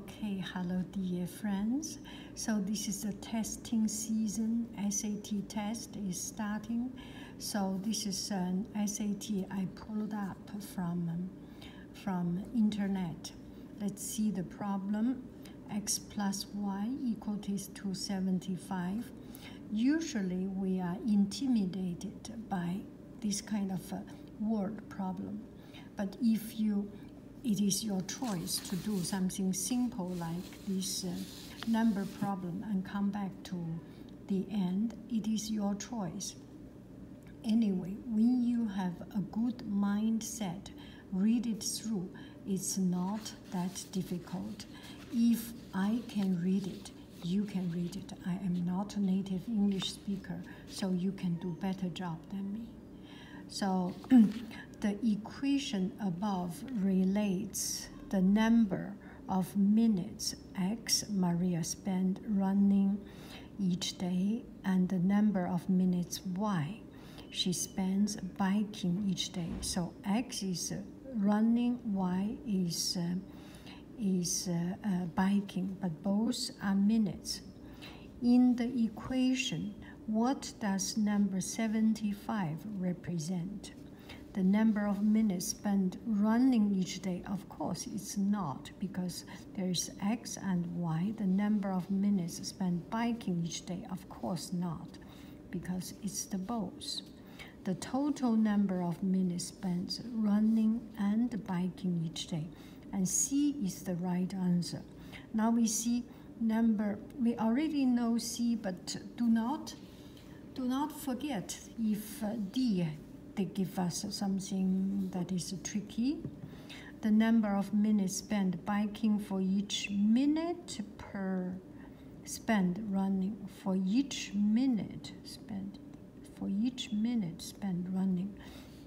Okay, hello dear friends. So this is the testing season. SAT test is starting. So this is an SAT I pulled up from internet. Let's see the problem. X plus y equal to 275. Usually we are intimidated by this kind of word problem. But if it is your choice to do something simple like this number problem and come back to the end, it is your choice. Anyway, when you have a good mindset, read it through. It's not that difficult. If I can read it, you can read it. I am not a native English speaker, so you can do better job than me. So the equation above relates the number of minutes X Maria spent running each day and the number of minutes Y she spends biking each day. So X is running, Y is biking, but both are minutes. In the equation, what does number 75 represent? The number of minutes spent running each day? Of course, it's not, because there's X and Y. The number of minutes spent biking each day? Of course not, because it's the both. The total number of minutes spent running and biking each day. And C is the right answer. Now we see we already know C, but do not forget if D, they give us something that is tricky. The number of minutes spent biking for each minute spent running, for each minute spent running.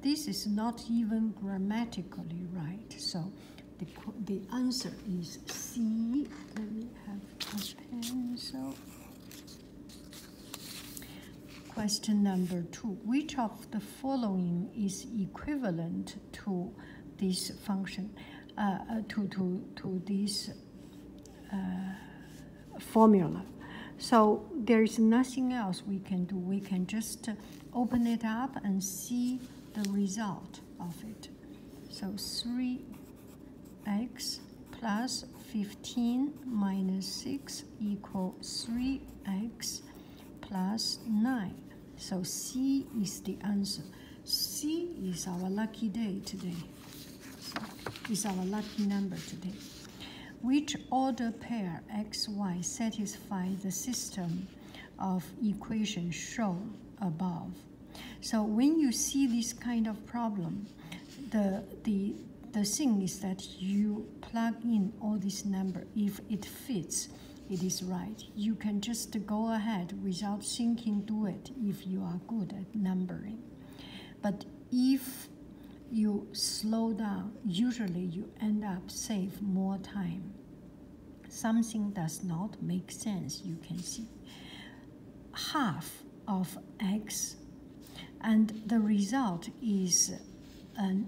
This is not even grammatically right. So the answer is C. Let me have a pencil. Question number 2. Which of the following is equivalent to this function, to this formula? So there is nothing else we can do. We can just open it up and see the result of it. So 3x plus 15 minus 6 equals 3x plus 9. So C is the answer. C is our lucky day today. So it's our lucky number today. Which order pair XY satisfy the system of equations shown above? So when you see this kind of problem, the thing is that you plug in all this number. If it fits, it is right. You can just go ahead without thinking, do it if you are good at numbering. But if you slow down, usually you end up save more time. Something does not make sense, you can see. Half of x, and the result is an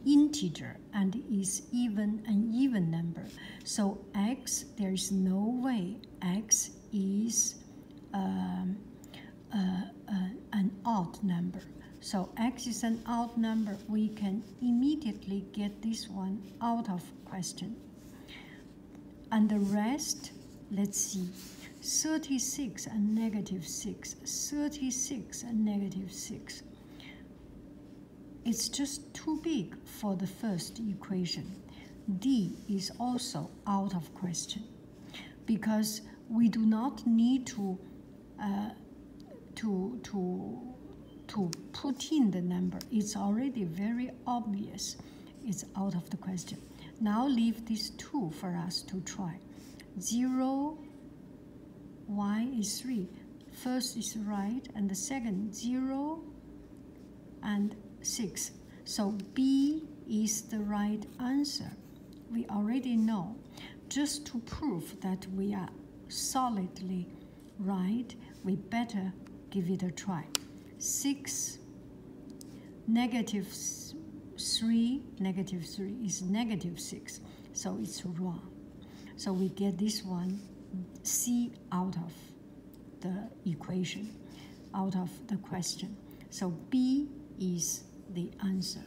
integer and is an even number. So x, there is no way x is an odd number. So x is an odd number. We can immediately get this one out of question. And the rest, let's see, 36 and negative 6, 36 and negative 6. It's just too big for the first equation. D is also out of question because we do not need to put in the number. It's already very obvious. It's out of the question. Now leave these two for us to try. 0, y is 3. First is right, and the second 0 and 6. So B is the right answer. We already know. Just to prove that we are solidly right, we better give it a try. 6, negative 3 is negative 6. So it's wrong. So we get this one, C, out of the equation, out of the question. So B is the answer.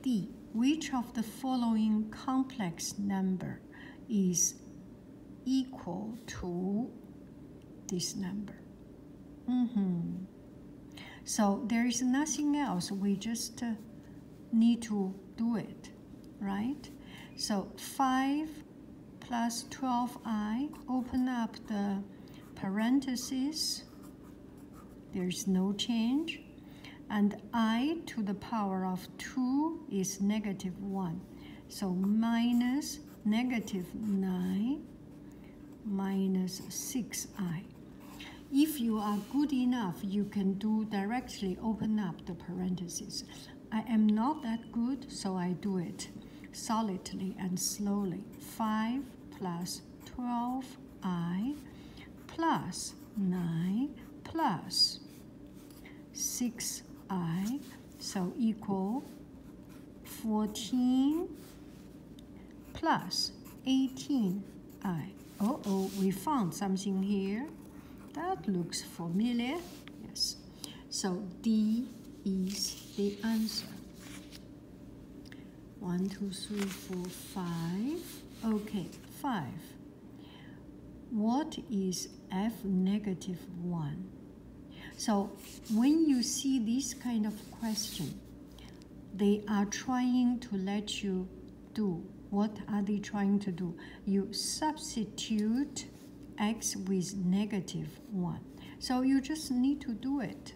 D, which of the following complex number is equal to this number? So there is nothing else. We just need to do it, right? So 5 plus 12i, open up the parentheses. There's no change. And I to the power of 2 is negative 1. So minus negative 9 minus 6i. If you are good enough, you can do directly open up the parentheses. I am not that good, so I do it solidly and slowly. 5 plus 12i plus 9 plus 6i, so equal 14 plus 18i. Uh-oh, we found something here. That looks familiar. Yes. So D is the answer. 1, 2, 3, 4, 5. Okay, 5. What is f negative 1? So when you see this kind of question, they are trying to let you do. What are they trying to do? You substitute x with negative 1. So you just need to do it.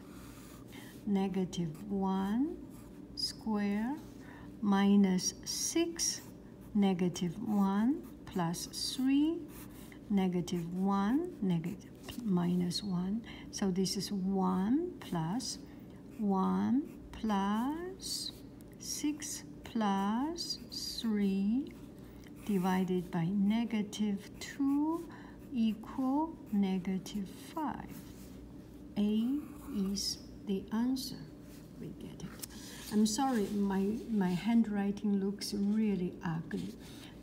Negative 1 square minus 6, negative 1 plus 3, negative 1, negative minus 1. So this is 1 plus 6 plus 3 divided by negative 2 equal negative 5. A is the answer. We get it. I'm sorry, my handwriting looks really ugly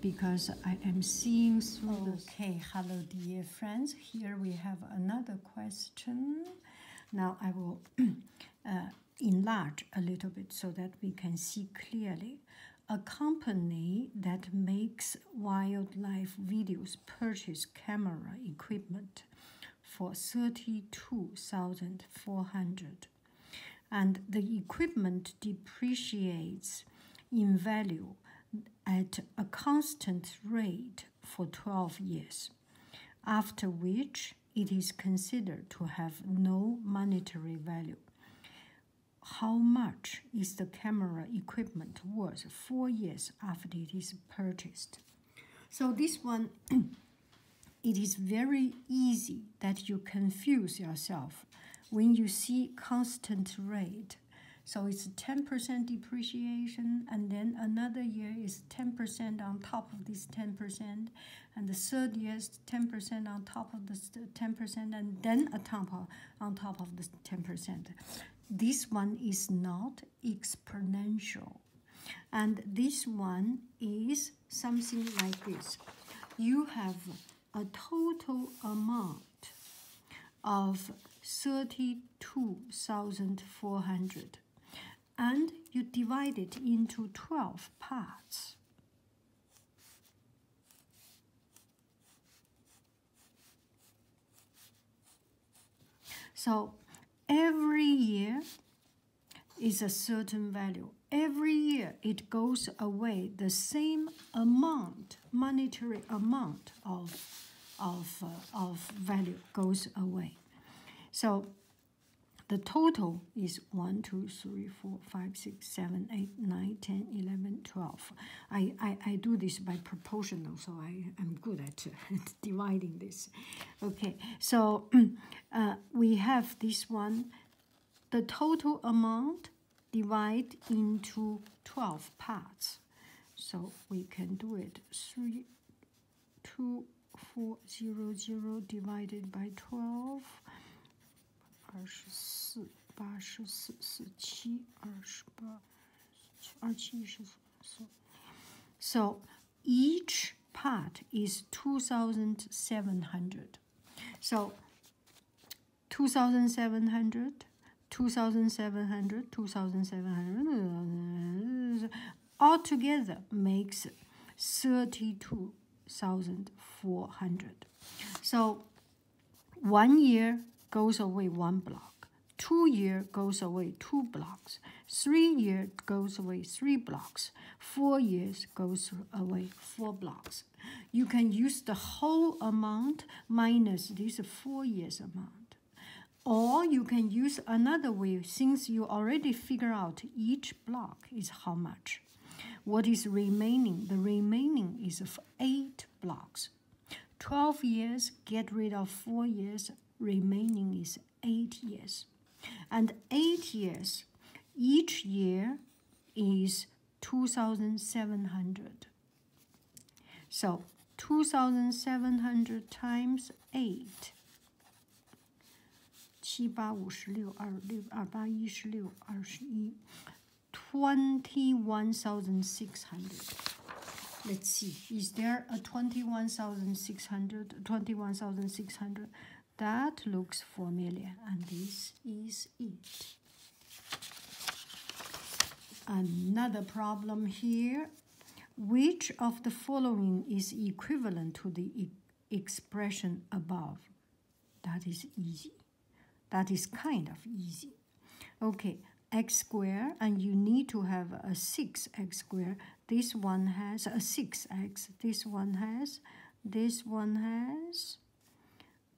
because I am seeing through this. Okay, hello dear friends. Here we have another question. Now I will enlarge a little bit so that we can see clearly. A company that makes wildlife videos purchased camera equipment for $32,400, and the equipment depreciates in value at a constant rate for 12 years, after which it is considered to have no monetary value. How much is the camera equipment worth 4 years after it is purchased? So this one, it is very easy that you confuse yourself when you see constant rate. So it's 10% depreciation, and then another year is 10% on top of this 10%, and the third year is 10% on top of this 10%, and then on top of this 10%. This one is not exponential. And this one is something like this. You have a total amount of 32,400, and you divide it into 12 parts. So every year is a certain value. Every year it goes away the same amount, monetary amount of value goes away. So the total is 1, 2, 3, 4, 5, 6, 7, 8, 9, 10, 11, 12. I do this by proportional, so I am good at dividing this. Okay, so we have this one. The total amount divide into 12 parts. So we can do it. 3,2,400 divided by 12. 24, 84, 47, 48, 27. So each part is 2,700. So 2,700, 2,700, 2,700, altogether makes 32,400. So 1 year goes away 1 block. 2 years goes away 2 blocks. 3 years goes away 3 blocks. 4 years goes away 4 blocks. You can use the whole amount minus this 4 years amount. Or you can use another way, since you already figure out each block is how much. What is remaining? The remaining is 8 blocks. 12 years, get rid of 4 years, remaining is 8 years. And 8 years, each year is 2,700. So 2,700 times 8. 7、8、56、26、28、16、21 21,600. Let's see, is there a 21,600? 21,600? That looks familiar, and this is it. Another problem here. Which of the following is equivalent to the expression above? That is easy. That is kind of easy. Okay, x squared, and you need to have a 6x squared. This one has a 6x. This one has,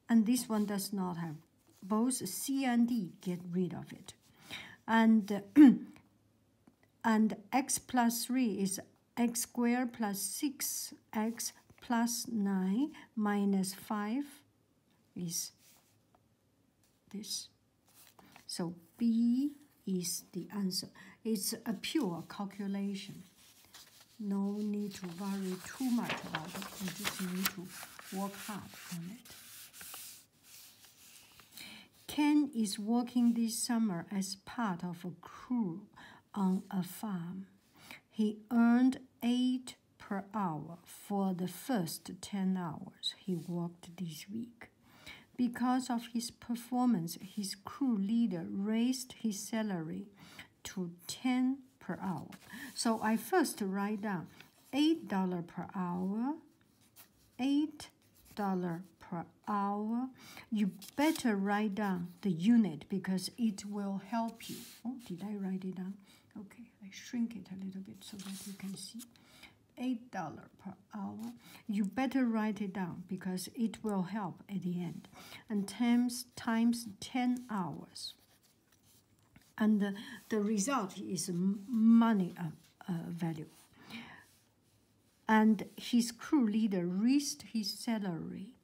and this one does not have. Both C and D, get rid of it. And, and x plus 3 is x squared plus 6x plus 9 minus 5 is this. So B is the answer. It's a pure calculation. No need to worry too much about it. You just need to work hard on it. Ken is working this summer as part of a crew on a farm. He earned 8 per hour for the first 10 hours he worked this week. Because of his performance, his crew leader raised his salary to 10 per hour. So I first write down $8 per hour, $8 per hour. You better write down the unit because it will help you. Oh, did I write it down? Okay, I shrink it a little bit so that you can see. $8 per hour. You better write it down because it will help at the end. And times 10 hours. And the result is money value. And his crew leader raised his salary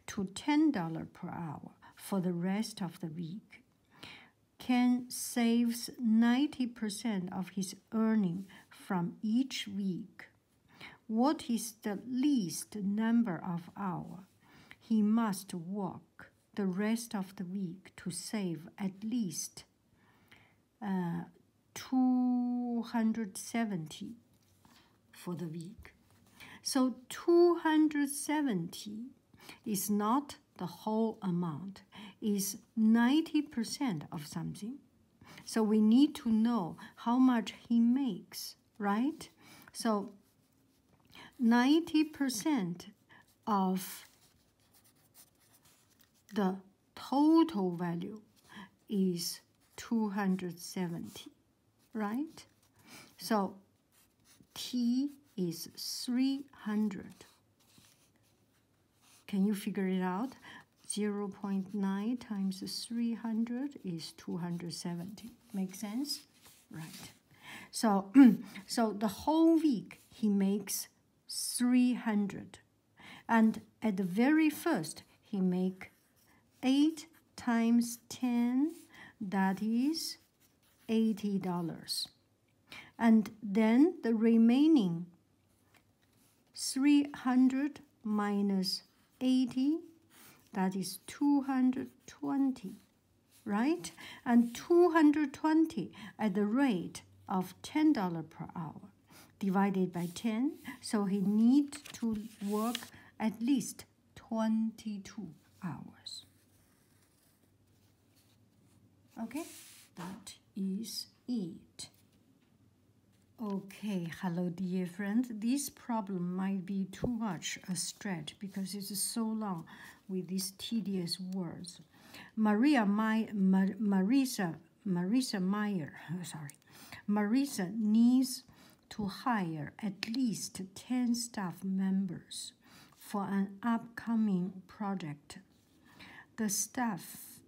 to $10 per hour for the rest of the week. Ken saves 90% of his earning from each week. What is the least number of hours he must work the rest of the week to save at least 270 for the week? So 270 is not the whole amount, is 90% of something. So we need to know how much he makes, right? So 90% of the total value is 270, right? So T is 300. Can you figure it out? 0.9 times 300 is 270. Make sense? Right. So, so the whole week he makes 300. And at the very first, he make 8 times 10, that is $80. And then the remaining 300 minus 80, that is 220, right? And 220 at the rate of $10 per hour. divided by 10. So he needs to work at least 22 hours. Okay, that is it. Okay, hello dear friend. This problem might be too much a stretch because it's so long with these tedious words. Marisa needs to hire at least 10 staff members for an upcoming project. The staff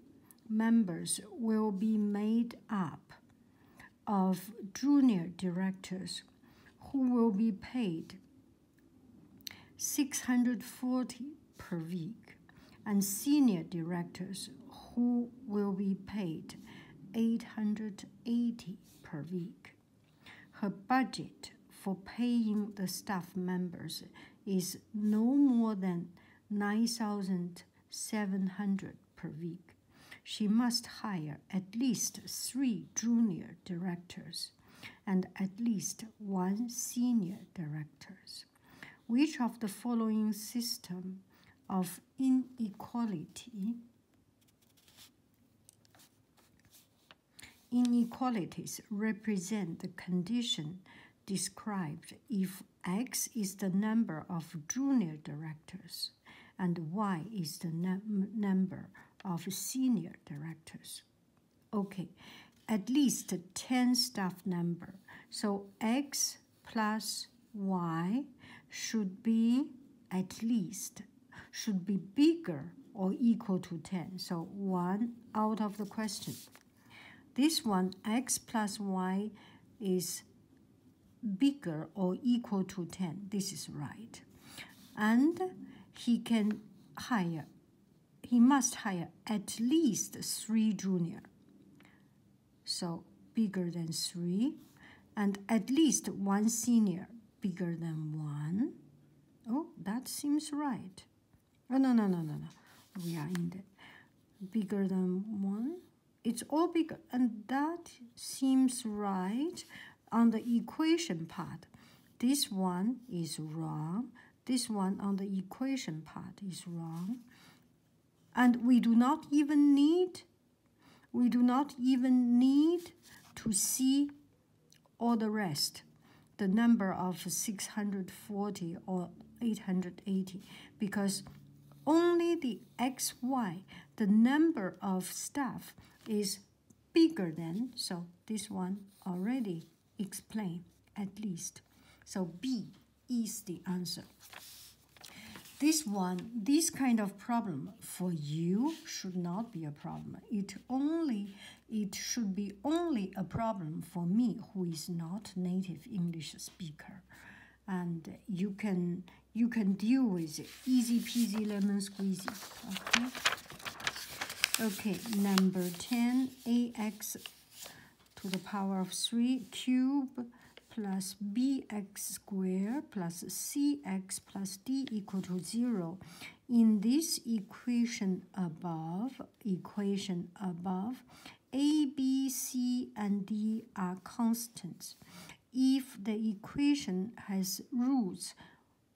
members will be made up of junior directors who will be paid $640 per week and senior directors who will be paid $880 per week. Her budget for paying the staff members is no more than $9,700 per week. She must hire at least 3 junior directors and at least 1 senior director. Which of the following system of inequalities represent the condition described if X is the number of junior directors and Y is the number of senior directors? Okay, at least 10 staff number. So X plus Y should be bigger or equal to 10. So 1 out of the question. This one, X plus Y is bigger or equal to 10. This is right. And he must hire at least 3 junior. So bigger than 3. And at least 1 senior, bigger than 1. Oh, that seems right. Oh, no. We are in the bigger than 1. It's all bigger. And that seems right on the equation part. This one is wrong. This one on the equation part is wrong. And we do not even need to see all the rest, the number of 640 or 880, because only the XY, the number of staff, is bigger than, so this one already explained at least. So B is the answer. This kind of problem for you should not be a problem. It should be only a problem for me, who is not native English speaker. And you can deal with it. Easy peasy lemon squeezy. Okay, number 10, ax to the power of 3 cube plus bx squared plus cx plus d equal to 0. In this equation above, a, b, c, and d are constants. If the equation has roots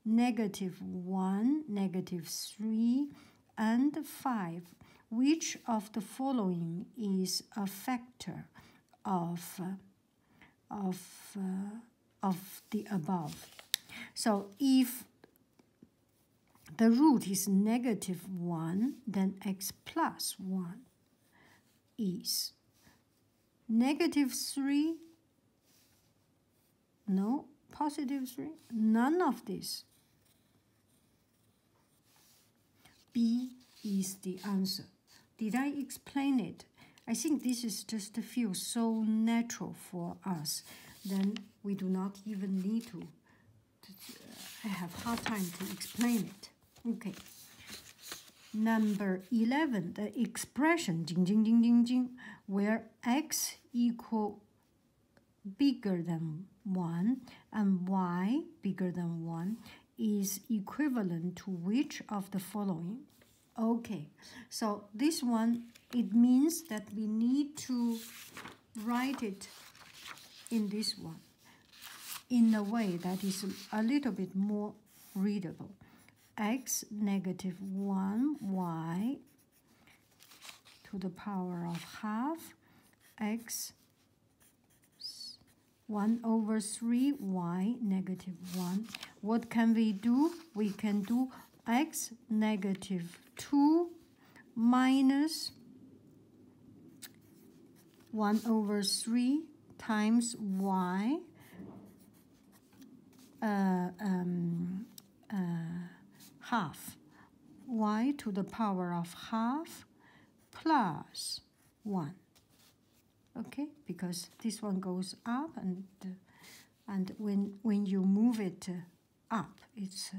-1, -3, and 5, which of the following is a factor of the above? So if the root is -1, then x plus 1 is -3, no, +3, none of this. B is the answer. Did I explain it? I think this is just feel so natural for us. Then we do not even need to I have hard time to explain it. Okay. Number 11, the expression where x equal bigger than 1 and y bigger than 1 is equivalent to which of the following? Okay, so this one, it means that we need to write it in this one. in a way that is a little bit more readable. X negative 1 y to the power of half x 1 over 3 y negative 1. What can we do? We can do x negative 2 minus 1 over 3 times y half y to the power of half plus 1. Okay, because this one goes up, and when you move it up, it's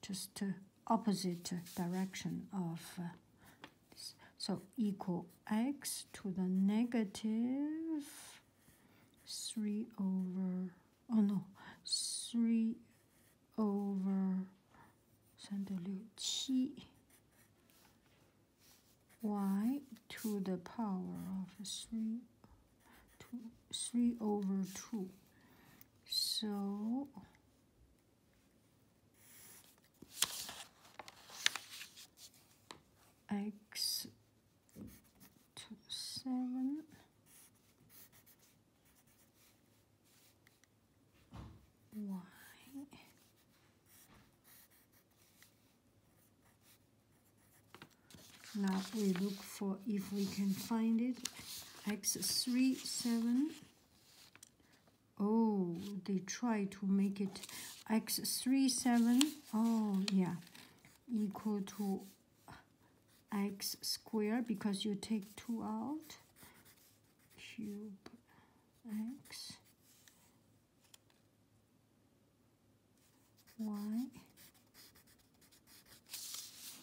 just opposite direction of this. So equal x to the negative 3 over, oh no, 3 over 3的6 7 y to the power of 3 over 2. So x to 7 y. Now we look for if we can find it. X 3 7. Oh, they try to make it x 3 7. Oh yeah, equal to x squared because you take 2 out. Cube x y.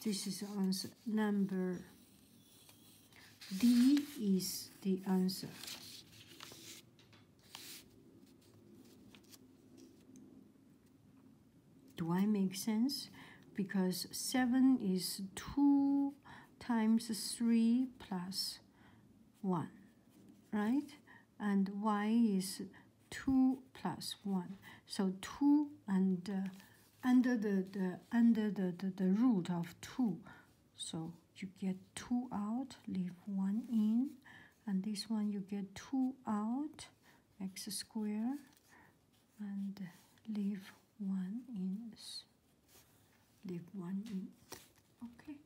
This is the answer. Number D is the answer. Do I make sense? Because 7 is 2 times 3 plus 1, right? And y is 2 plus 1. So 2 and under the root of 2. So you get 2 out, leave 1 in. And this one you get 2 out, x squared, and leave 1 in. Leave 1 in. Okay.